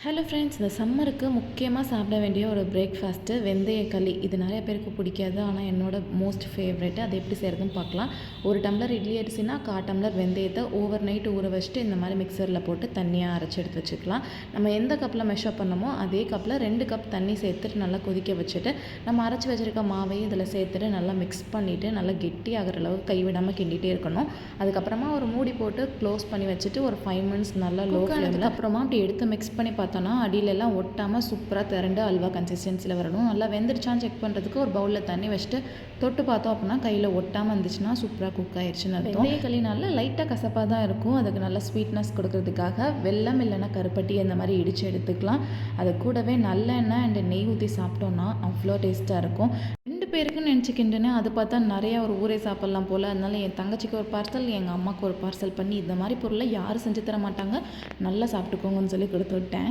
Hello friends, இந்த சம்மருக்கு முக்கியமாக சாப்பிட வேண்டிய ஒரு பிரேக்ஃபாஸ்ட்டு வெந்தய களி. இது நிறைய பேருக்கு பிடிக்காது, ஆனால் என்னோட மோஸ்ட் ஃபேவரெட்டு. அது எப்படி செய்கிறதுன்னு பார்க்கலாம். ஒரு டம்ளர் இட்லி அரிசினா 1/4 டம்ளர் வெந்தயத்தை ஓவர் நைட் ஊற வச்சுட்டு இந்த மாதிரி மிக்சரில் போட்டு தண்ணியாக அரைச்சி எடுத்து வச்சுக்கலாம். நம்ம எந்த கப்பில் மெஷர் பண்ணமோ அதே கப்பில் 2 கப் தண்ணி சேர்த்துட்டு நல்லா கொதிக்க வச்சுட்டு நம்ம அரைச்சி வச்சுருக்க மாவையும் இதில் சேர்த்துட்டு நல்லா மிக்ஸ் பண்ணிவிட்டு நல்லா கெட்டி ஆகிற அளவுக்கு கைவிடாமல் கிண்டிகிட்டே இருக்கணும். அதுக்கப்புறமா ஒரு மூடி போட்டு க்ளோஸ் பண்ணி வச்சுட்டு ஒரு 5 மினிட்ஸ் நல்லா லோ ஃப்ளேமில் அப்புறமா அப்படி எடுத்து மிக்ஸ் பண்ணி பார்த்தோன்னா அடியிலெல்லாம் ஒட்டாமல் சூப்பராக திரண்டு அல்வா கன்சிஸ்டன்சியில் வரணும். நல்லா வெந்துருச்சான்னு செக் பண்ணுறதுக்கு ஒரு பவுலில் தண்ணி வச்சுட்டு தொட்டு பார்த்தோம் அப்படின்னா கையில் ஒட்டாமல் இருந்துச்சுன்னா சூப்பராக குக் ஆயிடுச்சுன்னு அர்த்தம். வெந்தய களி நல்லா லைட்டாக கசப்பாக தான் இருக்கும். அதுக்கு நல்லா ஸ்வீட்னஸ் கொடுக்கறதுக்காக வெல்லம் இல்லைன்னா கருப்பட்டி இந்த மாதிரி இடித்து எடுத்துக்கலாம். அது கூடவே நல்லெண்ணெய் அண்ட் நெய் ஊற்றி சாப்பிட்டோன்னா அவ்வளோ டேஸ்ட்டாக இருக்கும். 2 பேருக்குன்னு நினச்சிக்கின்றேன்னு அது பார்த்தா நிறையா ஒரு ஊரே சாப்பிட்லாம் போல். அதனால என் தங்கச்சிக்கு ஒரு பார்சல், எங்கள் அம்மாவுக்கு ஒரு பார்சல் பண்ணி இந்த மாதிரி பொருளை யாரும் செஞ்சு தர மாட்டாங்க, நல்லா சாப்பிட்டுக்கோங்கன்னு சொல்லி கொடுத்து விட்டேன்.